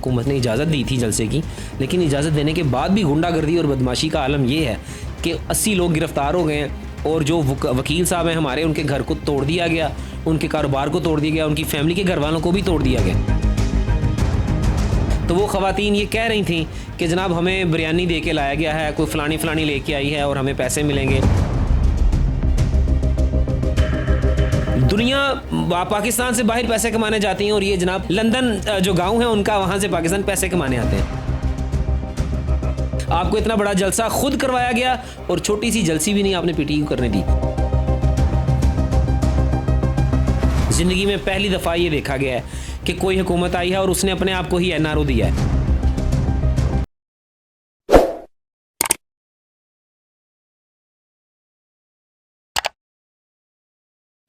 हुकूमत ने इजाज़त दी थी जलसे की, लेकिन इजाज़त देने के बाद भी गुंडागर्दी और बदमाशी का आलम ये है कि 80 लोग गिरफ़्तार हो गए हैं और जो वकील साहब हैं हमारे, उनके घर को तोड़ दिया गया, उनके कारोबार को तोड़ दिया गया, उनकी फैमिली के घर वालों को भी तोड़ दिया गया। तो वो ख़वातीन ये कह रही थी कि जनाब हमें बिरयानी दे के लाया गया है, कोई फ़लानी लेके आई है और हमें पैसे मिलेंगे। दुनिया पाकिस्तान से बाहर पैसे कमाने जाती हैं और ये जनाब लंदन जो गांव है उनका, वहाँ से पाकिस्तान पैसे कमाने आते हैं। आपको इतना बड़ा जलसा खुद करवाया गया और छोटी सी जलसी भी नहीं आपने पीटीयू करने दी। ज़िंदगी में पहली दफ़ा ये देखा गया है कि कोई हुकूमत आई है और उसने अपने आप को ही एनआरओ दिया है।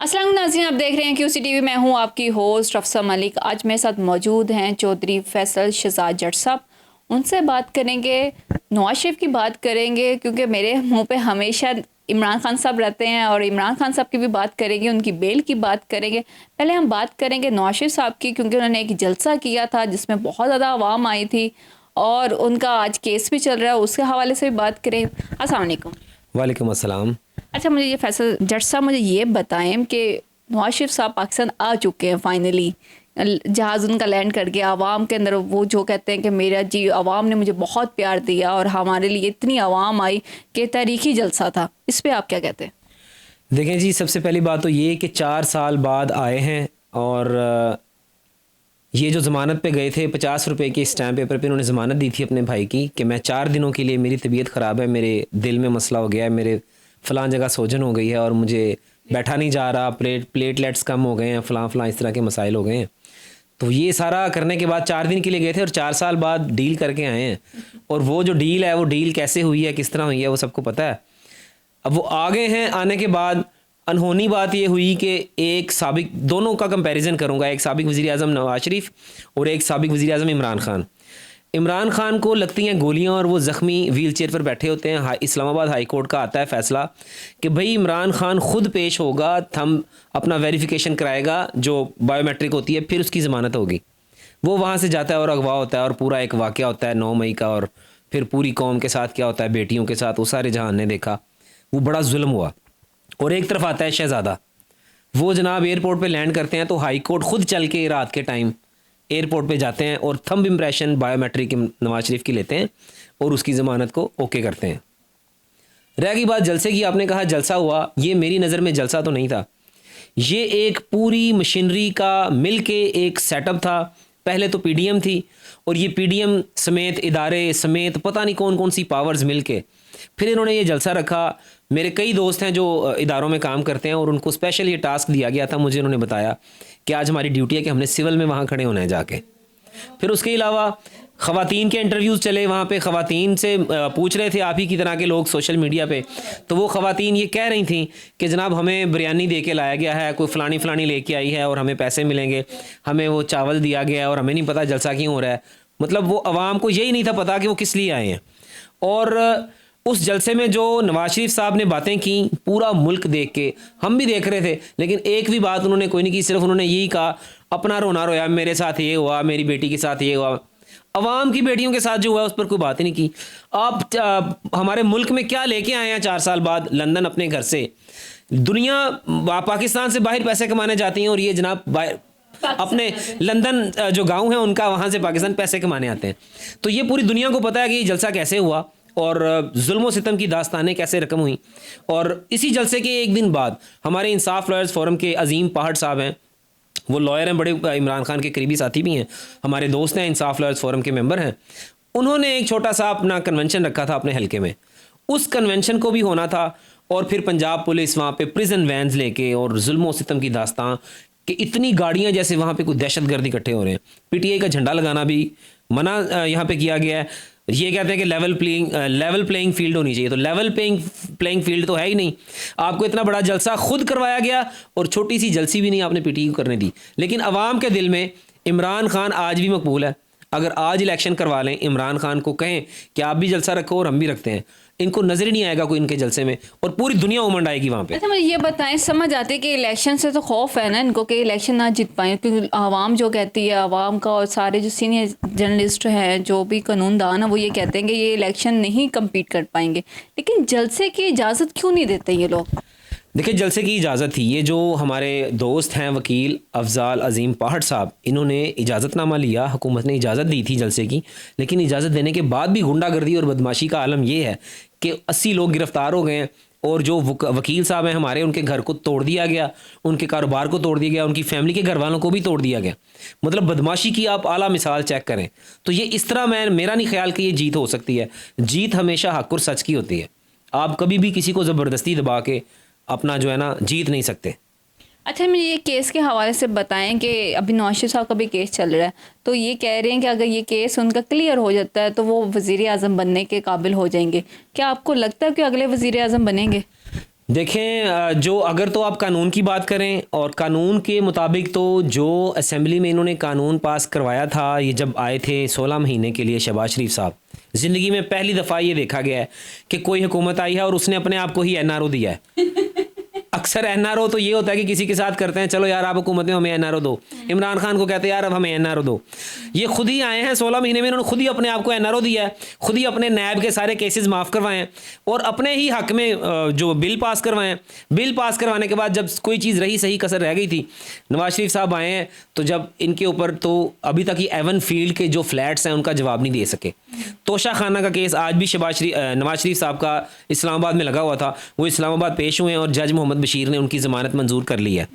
अस्सलाम नाज़रीन, आप देख रहे हैं QC TV। मैं हूं आपकी होस्ट अफसा मलिक। आज मेरे साथ मौजूद हैं चौधरी फैसल शहजाद जट साहब। उनसे बात करेंगे, नवाज शरीफ की बात करेंगे, क्योंकि मेरे मुंह पे हमेशा इमरान खान साहब रहते हैं और इमरान खान साहब की भी बात करेंगे, उनकी बेल की बात करेंगे। पहले हम बात करेंगे नवाज शरीफ साहब की, क्योंकि उन्होंने एक जलसा किया था जिसमें बहुत ज़्यादा आवाम आई थी और उनका आज केस भी चल रहा है, उसके हवाले से भी बात करें। अस्सलाम वालेकुम। वालेकुम अस्सलाम। अच्छा, मुझे ये फैसल जट साहब मुझे ये बताएं कि नवाज शरीफ साहब पाकिस्तान आ चुके हैं फाइनली, जहाज़ उनका लैंड कर गया। आवाम के अंदर वो जो कहते हैं कि मेरा जी आवाम ने मुझे बहुत प्यार दिया और हमारे लिए इतनी आवाम आई कि तारीखी जलसा था, इस पर आप क्या कहते हैं? देखें जी, सबसे पहली बात तो ये कि 4 साल बाद आए हैं और ये जो ज़मानत पे गए थे 50 रुपए के स्टैम्प पेपर पे उन्होंने ज़मानत दी थी अपने भाई की कि मैं 4 दिनों के लिए, मेरी तबीयत ख़राब है, मेरे दिल में मसला हो गया है, मेरे फ़लाँ जगह सोजन हो गई है और मुझे बैठा नहीं जा रहा, प्लेटलेट्स कम हो गए हैं, फ़लाँ इस तरह के मसाइल हो गए हैं। तो ये सारा करने के बाद 4 दिन के लिए गए थे और 4 साल बाद डील करके आए हैं। और वो जो डील है, वो डील कैसे हुई है, किस तरह हुई है, वो सबको पता है। अब वो आ गए हैं, आने के बाद अनहोनी बात ये हुई कि एक साबिक, दोनों का कंपैरिजन करूंगा, एक साबिक वज़ीर आज़म नवाज शरीफ और एक साबिक वज़ीर आज़म इमरान खान। इमरान खान को लगती हैं गोलियां और वो ज़ख्मी व्हील चेयर पर बैठे होते हैं। इस्लामाबाद हाई कोर्ट का आता है फ़ैसला कि भाई इमरान खान खुद पेश होगा, थंब अपना वेरिफिकेशन कराएगा जो बायोमेट्रिक होती है, फिर उसकी ज़मानत होगी। वो वहाँ से जाता है और अगवा होता है और पूरा एक वाक़या होता है 9 मई का, और फिर पूरी कौम के साथ क्या होता है, बेटियों के साथ, वो सारे जहान ने देखा, वो बड़ा जुल्म हुआ। और एक तरफ आता है शहज़ादा, वो जनाब एयरपोर्ट पे लैंड करते हैं तो हाई कोर्ट खुद चल के रात के टाइम एयरपोर्ट पे जाते हैं और thumb impression biometric Nawaz Sharif की लेते हैं और उसकी ज़मानत को ओके करते हैं। रह गई बात जलसे की, आपने कहा जलसा हुआ, ये मेरी नज़र में जलसा तो नहीं था, ये एक पूरी मशीनरी का मिल के एक सेटअप था। पहले तो PDM थी और ये PDM समेत इदारे समेत पता नहीं कौन कौन सी पावर्स मिल के फिर इन्होंने ये जलसा रखा। मेरे कई दोस्त हैं जो इदारों में काम करते हैं और उनको स्पेशल ये टास्क दिया गया था, मुझे उन्होंने बताया कि आज हमारी ड्यूटी है कि हमने सिविल में वहाँ खड़े होना है जाके। फिर उसके अलावा ख़वातीन के इंटरव्यूज़ चले, वहाँ पे ख़वातीन से पूछ रहे थे आप ही की तरह के लोग सोशल मीडिया पे, तो वो ख़वातीन ये कह रही थी कि जनाब हमें बिरयानी दे के लाया गया है, कोई फ़लानी लेके आई है और हमें पैसे मिलेंगे, हमें वो चावल दिया गया है और हमें नहीं पता जलसा क्यों हो रहा है। मतलब वो अवाम को यही नहीं था पता कि वो किस लिए आए हैं। और उस जलसे में जो नवाज शरीफ साहब ने बातें की, पूरा मुल्क देख के हम भी देख रहे थे, लेकिन एक भी बात उन्होंने कोई नहीं की, सिर्फ उन्होंने यही कहा अपना रोना रोया, मेरे साथ ये हुआ, मेरी बेटी के साथ ये हुआ। अवाम की बेटियों के साथ जो हुआ उस पर कोई बात ही नहीं की। आप हमारे मुल्क में क्या लेके आए हैं 4 साल बाद लंदन अपने घर से? दुनिया पाकिस्तान से बाहर पैसे कमाने जाती हैं और ये जनाब अपने लंदन जो गाँव है उनका, वहाँ से पाकिस्तान पैसे कमाने आते हैं। तो ये पूरी दुनिया को पता है कि ये जलसा कैसे हुआ और जुल्म सितम की दास्तानें कैसे रकम हुई। और इसी जलसे के एक दिन बाद हमारे इंसाफ लॉयर्स फोरम के अजीम पहाड़ साहब हैं, वो लॉयर हैं, बड़े इमरान खान के करीबी साथी भी हैं, हमारे दोस्त हैं, इंसाफ लॉयर्स फोरम के मेंबर हैं। उन्होंने एक छोटा सा अपना कन्वेंशन रखा था अपने हलके में, उस कन्वेंशन को भी होना था। और फिर पंजाब पुलिस वहाँ पे प्रिजन वैन्स लेके और जुल्म सितम की दास्तां कि इतनी गाड़ियाँ जैसे वहाँ पे कोई दहशतगर्द इकट्ठे हो रहे हैं। PTI का झंडा लगाना भी मना यहाँ पे किया गया है। ये कहते हैं कि लेवल प्लेइंग फील्ड होनी चाहिए, तो लेवल प्लेइंग फील्ड तो है ही नहीं। आपको इतना बड़ा जलसा खुद करवाया गया और छोटी सी जलसी भी नहीं आपने PTI को करने दी। लेकिन अवाम के दिल में इमरान खान आज भी मकबूल है, अगर आज इलेक्शन करवा लें, इमरान खान को कहें कि आप भी जलसा रखो और हम भी रखते हैं, इनको नजर ही नहीं आएगा कोई इनके जलसे में, और पूरी दुनिया उमंड आएगी वहाँ पे। अच्छा मुझे ये बताएं, समझ आते कि इलेक्शन से तो खौफ है ना इनको कि इलेक्शन ना जीत पाए, क्योंकि आवाम जो कहती है, आवाम का और सारे जो सीनियर जर्नलिस्ट हैं, जो भी कानूनदान है, वो ये कहते हैं कि ये इलेक्शन नहीं कम्पीट कर पाएंगे, लेकिन जलसे की इजाज़त क्यों नहीं देते ये लोग? देखिए, जलसे की इजाज़त थी, ये जो हमारे दोस्त हैं वकील अफजाल अजीम पहाड़ साहब, इन्होंने इजाज़तनामा लिया, हुकूमत ने इजाज़त दी थी जलसे की, लेकिन इजाज़त देने के बाद भी गुंडागर्दी और बदमाशी का आलम ये है कि 80 लोग गिरफ्तार हो गए हैं, और जो वकील साहब हैं हमारे, उनके घर को तोड़ दिया गया, उनके कारोबार को तोड़ दिया गया, उनकी फैमिली के घर वालों को भी तोड़ दिया गया। मतलब बदमाशी की आप आला मिसाल चेक करें। तो ये इस तरह मेरा नहीं ख्याल कि ये जीत हो सकती है। जीत हमेशा हक और सच की होती है। आप कभी भी किसी को ज़बरदस्ती दबा के अपना जो है ना जीत नहीं सकते। अच्छा मुझे ये केस के हवाले से बताएं कि अभी नवाज शरीफ साहब का भी केस चल रहा है, तो ये कह रहे हैं कि अगर ये केस उनका क्लियर हो जाता है तो वो वज़ीर आज़म बनने के काबिल हो जाएंगे। क्या आपको लगता है कि अगले वज़ीर आज़म बनेंगे? देखें, जो अगर तो आप कानून की बात करें, और कानून के मुताबिक तो जो असेंबली में इन्होंने कानून पास करवाया था, ये जब आए थे 16 महीने के लिए शहबाज शरीफ साहब, ज़िंदगी में पहली दफ़ा ये देखा गया है कि कोई हुकूमत आई है और उसने अपने आप को ही एनआरओ दिया है। अक्सर एनआरओ तो ये होता है कि किसी के साथ करते हैं, चलो यार आप हुकूमत में हमें एनआरओ दो। इमरान खान को कहते हैं यार अब हमें एनआरओ दो। ये खुद ही आए हैं 16 महीने में, इन्होंने खुद ही अपने आप को एनआरओ दिया है, खुद ही अपने नैब के सारे केसेस माफ़ करवाए हैं, और अपने ही हक में जो बिल पास करवाए हैं। बिल पास करवाने के बाद जब कोई चीज़ रही सही कसर रह गई थी, नवाज शरीफ साहब आए हैं, तो जब इनके ऊपर तो अभी तक ही एवन फील्ड के जो फ्लैट्स हैं उनका जवाब नहीं दे सके। तोशा खाना का केस आज भी नवाज शरीफ साहब का इस्लामाबाद में लगा हुआ था, वो इस्लामाबाद पेश हुए हैं और जज मोहम्मद बशीर ने उनकी ज़मानत मंजूर कर ली है।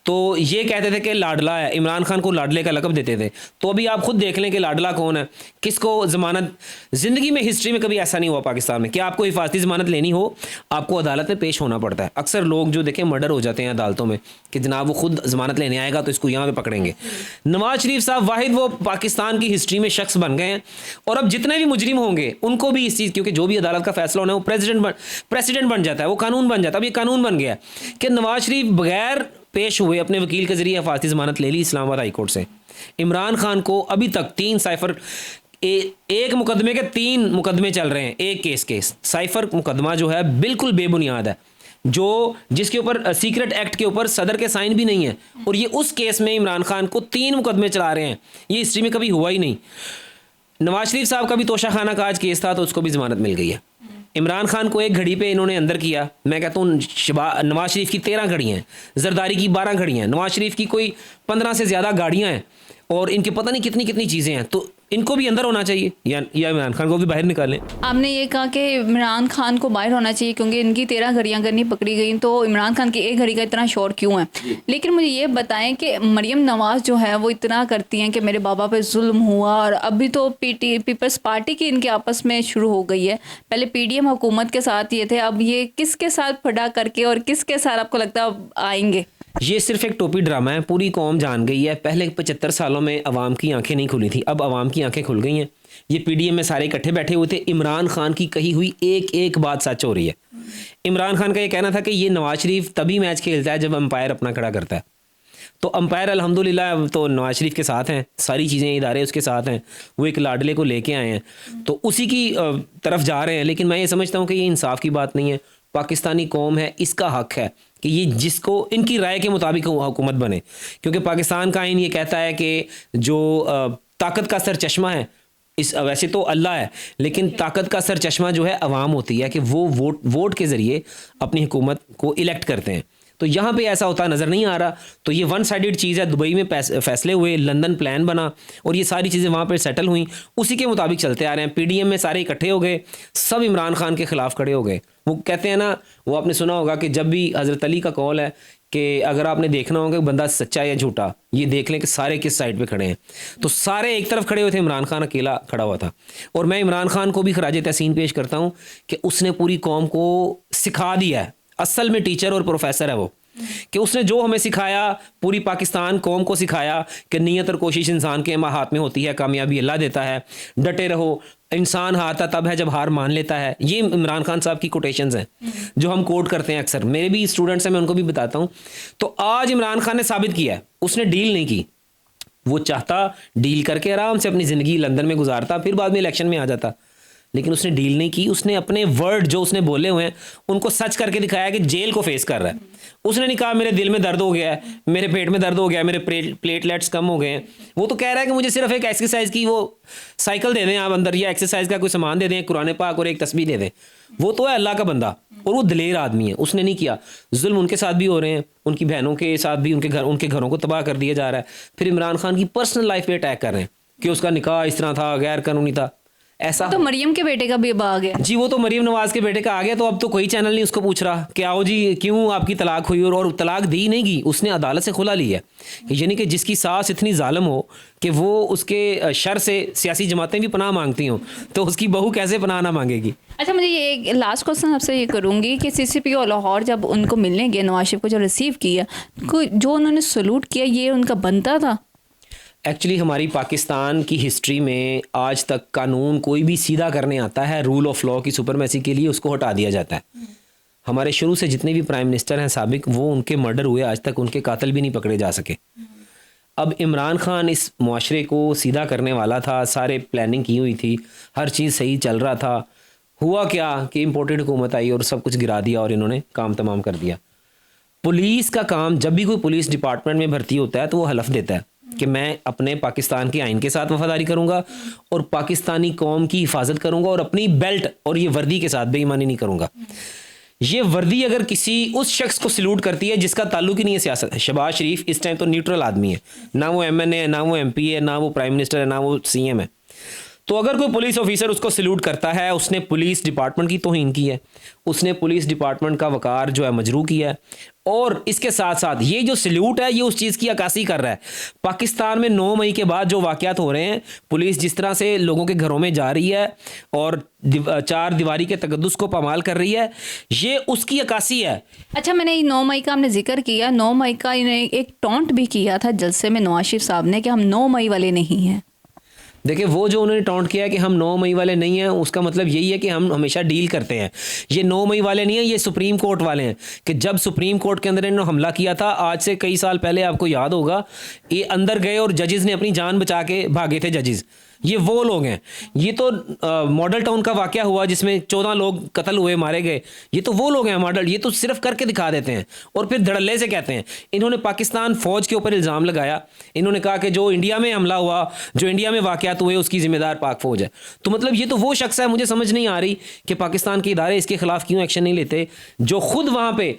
तो ये कहते थे कि लाडला है, इमरान खान को लाडले का लक़ब देते थे। तो अभी आप खुद देख लें कि लाडला कौन है, किसको ज़मानत। ज़िंदगी में हिस्ट्री में कभी ऐसा नहीं हुआ पाकिस्तान में कि आपको हिफाजती ज़मानत लेनी हो, आपको अदालत में पेश होना पड़ता है। अक्सर लोग जो देखें मर्डर हो जाते हैं अदालतों में कि जनाब वो खुद ज़मानत लेने आएगा तो इसको यहाँ पे पकड़ेंगे। नवाज शरीफ साहब वाहिद वो पाकिस्तान की हिस्ट्री में शख्स बन गए हैं, और अब जितने भी मुजरिम होंगे उनको भी इस चीज़, क्योंकि जो भी अदालत का फैसला होना है वो प्रेसिडेंट बन जाता है, वो कानून बन जाता है। अब ये कानून बन गया कि नवाज शरीफ बगैर पेश हुए अपने वकील के जरिए हिफाजती ज़मानत ले ली इस्लामाबाद हाई कोर्ट से। इमरान खान को अभी तक 3 साइफर एक मुकदमे के 3 मुकदमे चल रहे हैं, एक केस के। साइफर मुकदमा जो है बिल्कुल बेबुनियाद है, जिसके ऊपर सीक्रेट एक्ट के ऊपर सदर के साइन भी नहीं है, और ये उस केस में इमरान खान को 3 मुकदमे चला रहे हैं। ये हिस्ट्री में कभी हुआ ही नहीं। नवाज शरीफ साहब का भी तोशा खाना का आज केस था, तो उसको भी ज़मानत मिल गई है। इमरान खान को एक घड़ी पे इन्होंने अंदर किया। मैं कहता हूँ नवाज शरीफ की 13 घड़ियाँ हैं, जरदारी की 12 घड़ियाँ हैं, नवाज शरीफ की कोई 15 से ज़्यादा गाड़ियाँ हैं, और इनके पता नहीं कितनी कितनी चीज़ें हैं। तो इनको भी अंदर होना चाहिए, या इमरान खान को भी बाहर निकालें। आपने ये कहा कि इमरान खान को बाहर होना चाहिए क्योंकि इनकी 13 घड़ियाँ अगर नहीं पकड़ी गई तो इमरान खान की एक घड़ी का इतना शोर क्यों है? लेकिन मुझे ये बताएं कि मरियम नवाज़ जो है वो इतना करती हैं कि मेरे बाबा पे जुल्म हुआ, और अभी तो पीपल्स पार्टी की इनके आपस में शुरू हो गई है। पहले PDM हुकूमत के साथ ये थे, अब ये किसके साथ फटा करके और किसके साथ आपको लगता है आएंगे? ये सिर्फ एक टोपी ड्रामा है, पूरी कौम जान गई है। पहले 75 सालों में अवाम की आंखें नहीं खुली थी, अब अवाम की आंखें खुल गई हैं। ये PDM में सारे इकट्ठे बैठे हुए थे, इमरान खान की कही हुई एक एक बात सच हो रही है। इमरान खान का ये कहना था कि ये नवाज शरीफ तभी मैच खेलता है जब अंपायर अपना खड़ा करता है। तो अंपायर अल्हम्दुलिल्लाह तो नवाज शरीफ के साथ हैं, सारी चीज़ें इदारे उसके साथ हैं, वो एक लाडले को लेके आए हैं, तो उसी की तरफ जा रहे हैं। लेकिन मैं ये समझता हूँ कि ये इंसाफ की बात नहीं है। पाकिस्तानी कौम है, इसका हक है कि ये जिसको इनकी राय के मुताबिक हुकूमत बने, क्योंकि पाकिस्तान का आईन ये कहता है कि जो ताकत का सरचश्मा है, वैसे तो अल्लाह है, लेकिन ताकत का सरचश्मा जो है अवाम होती है कि वो वोट के ज़रिए अपनी हुकूमत को इलेक्ट करते हैं। तो यहाँ पे ऐसा होता नज़र नहीं आ रहा। तो ये वन साइडेड चीज़ है। दुबई में फैसले हुए, लंदन प्लान बना, और ये सारी चीज़ें वहाँ पे सेटल हुई, उसी के मुताबिक चलते आ रहे हैं। PDM में सारे इकट्ठे हो गए, सब इमरान खान के ख़िलाफ़ खड़े हो गए। वो कहते हैं ना, वो आपने सुना होगा कि जब भी हज़रत अली का कौल है कि अगर आपने देखना होगा कि बंदा सच्चा या झूठा, ये देख लें कि सारे किस साइड पे खड़े हैं। तो सारे एक तरफ खड़े हुए थे, इमरान खान अकेला खड़ा हुआ था। और मैं इमरान खान को भी खराज तहसीन पेश करता हूँ कि उसने पूरी कौम को सिखा दिया है। असल में टीचर और प्रोफेसर है वो, कि उसने जो हमें सिखाया, पूरी पाकिस्तान कौम को सिखाया कि नीयत और कोशिश इंसान के हाथ में होती है, कामयाबी अल्लाह देता है, डटे रहो, इंसान हारता तब है जब हार मान लेता है। ये इमरान खान साहब की कोटेशंस हैं जो हम कोट करते हैं अक्सर। मेरे भी स्टूडेंट्स हैं, मैं उनको भी बताता हूँ। तो आज इमरान खान ने साबित किया है, उसने डील नहीं की। वो चाहता डील करके आराम से अपनी ज़िंदगी लंदन में गुजारता, फिर बाद में इलेक्शन में आ जाता, लेकिन उसने डील नहीं की। उसने अपने वर्ड जो उसने बोले हुए हैं उनको सच करके दिखाया कि जेल को फेस कर रहा है। उसने नहीं कहा मेरे दिल में दर्द हो गया है, मेरे पेट में दर्द हो गया है, मेरे प्लेटलेट्स कम हो गए हैं। वो तो कह रहा है कि मुझे सिर्फ एक एक्सरसाइज की वो साइकिल दे दें आप अंदर, या एक्सरसाइज का कोई सामान दे दें, कुरान पाक और एक तस्बीह दे दें। वो तो है अल्लाह का बंदा और वो दिलेर आदमी है, उसने नहीं किया। जुल्म उनके साथ भी हो रहे हैं, उनकी बहनों के साथ भी, उनके घरों को तबाह कर दिया जा रहा है। फिर इमरान खान की पर्सनल लाइफ पे अटैक कर रहे हैं कि उसका निकाह इस तरह था, गैर कानूनी था। ऐसा तो मरियम के बेटे का भी अब आ गया जी, वो तो मरीम नवाज के बेटे का आ गया, तो अब तो कोई चैनल नहीं उसको पूछ रहा कि आओ जी क्यों आपकी तलाक हुई, और तलाक दी नहीं गई, उसने अदालत से खुला ली है। यानी कि जिसकी सास इतनी जालिम हो कि वो उसके शर से सियासी जमातें भी पनाह मांगती हों, तो उसकी बहू कैसे पनाह ना मांगेगी। अच्छा, मुझे ये लास्ट क्वेश्चन आपसे ये करूँगी कि सीसीपी और लाहौर जब उनको मिलने गए, नवाज शरीफ को जो रिसीव किया, जो उन्होंने सलूट किया, ये उनका बनता था? एक्चुअली हमारी पाकिस्तान की हिस्ट्री में आज तक कानून कोई भी सीधा करने आता है, रूल ऑफ लॉ की सुपरमेसी के लिए उसको हटा दिया जाता है। हमारे शुरू से जितने भी प्राइम मिनिस्टर हैं साबिक, वो उनके मर्डर हुए, आज तक उनके कातिल भी नहीं पकड़े जा सके। अब इमरान खान इस मुआशरे को सीधा करने वाला था, सारे प्लानिंग की हुई थी, हर चीज़ सही चल रहा था। हुआ क्या कि इम्पोर्टेड हुकूमत आई और सब कुछ गिरा दिया और इन्होंने काम तमाम कर दिया। पुलिस का काम, जब भी कोई पुलिस डिपार्टमेंट में भर्ती होता है तो वो हलफ देता है कि मैं अपने पाकिस्तान के आइन के साथ वफादारी करूंगा और पाकिस्तानी कौम की हिफाजत करूंगा और अपनी बेल्ट और ये वर्दी के साथ बेईमानी नहीं करूंगा। ये वर्दी अगर किसी उस शख्स को सल्यूट करती है जिसका ताल्लुक ही नहीं है सियासत, शहबाज शरीफ इस टाइम तो न्यूट्रल आदमी है, ना वो MNA है, ना वो MP है, ना वो प्राइम मिनिस्टर है, ना वो CM है, तो अगर कोई पुलिस ऑफिसर उसको सल्यूट करता है, उसने पुलिस डिपार्टमेंट की तौहीन की है, उसने पुलिस डिपार्टमेंट का वकार जो है मजरू किया है। और इसके साथ साथ ये जो सल्यूट है ये उस चीज़ की अक्कासी कर रहा है। पाकिस्तान में 9 मई के बाद जो वाक़यात हो रहे हैं, पुलिस जिस तरह से लोगों के घरों में जा रही है और 4 दीवारी के तकद्दुस को पामाल कर रही है, ये उसकी अक्कासी है। अच्छा, मैंने 9 मई का हमने जिक्र किया, 9 मई का इन्हें एक टॉन्ट भी किया था जलसे में नवाज शरीफ साहब ने कि हम 9 मई वाले नहीं हैं। देखिए, वो जो उन्होंने टॉन्ट किया कि हम 9 मई वाले नहीं हैं, उसका मतलब यही है कि हम हमेशा डील करते हैं। ये 9 मई वाले नहीं हैं, ये सुप्रीम कोर्ट वाले हैं कि जब सुप्रीम कोर्ट के अंदर इन्होंने हमला किया था, आज से कई साल पहले, आपको याद होगा, ये अंदर गए और जजेस ने अपनी जान बचा के भागे थे जजेस। ये वो लोग हैं। ये तो मॉडल टाउन का वाकया हुआ जिसमें 14 लोग कत्ल हुए, मारे गए, ये तो वो लोग हैं मॉडल। ये तो सिर्फ करके दिखा देते हैं और फिर धड़ल्ले से कहते हैं। इन्होंने पाकिस्तान फ़ौज के ऊपर इल्ज़ाम लगाया, इन्होंने कहा कि जो इंडिया में हमला हुआ, जो इंडिया में वाकयात हुए, उसकी जिम्मेदार पाक फ़ौज है। तो मतलब ये तो वो शख्स है, मुझे समझ नहीं आ रही कि पाकिस्तान के इदारे इसके खिलाफ क्यों एक्शन नहीं लेते, जो खुद वहाँ पे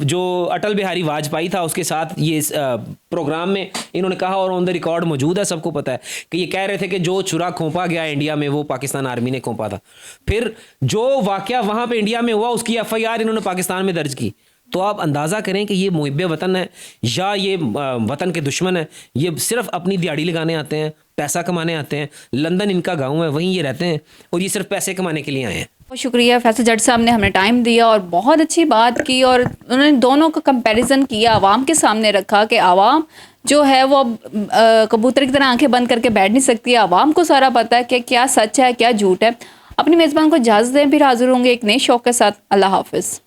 जो अटल बिहारी वाजपेयी था उसके साथ ये प्रोग्राम में इन्होंने कहा, और ऑन द रिकॉर्ड मौजूद है, सबको पता है कि ये कह रहे थे कि जो चुरा खोपा गया इंडिया में वो पाकिस्तान आर्मी ने खोपा था। फिर जो वाकया वहाँ पे इंडिया में हुआ उसकी FIR इन्होंने पाकिस्तान में दर्ज की। तो आप अंदाज़ा करें कि ये मुहिब्बे वतन है या ये वतन के दुश्मन है। ये सिर्फ अपनी दिहाड़ी लगाने आते हैं, पैसा कमाने आते हैं। लंदन इनका गाँव है, वहीं ये रहते हैं और ये सिर्फ पैसे कमाने के लिए आए हैं। बहुत शुक्रिया फैसल जट साहब ने हमें टाइम दिया और बहुत अच्छी बात की, और उन्होंने दोनों का कंपैरिजन किया, आवाम के सामने रखा कि आवाम जो है वो कबूतर की तरह आंखें बंद करके बैठ नहीं सकती है। आवाम को सारा पता है कि क्या सच है क्या झूठ है। अपनी मेज़बान को इजाज़त दें, फिर हाजिर होंगे एक नए शौक के साथ। अल्लाह हाफिज़।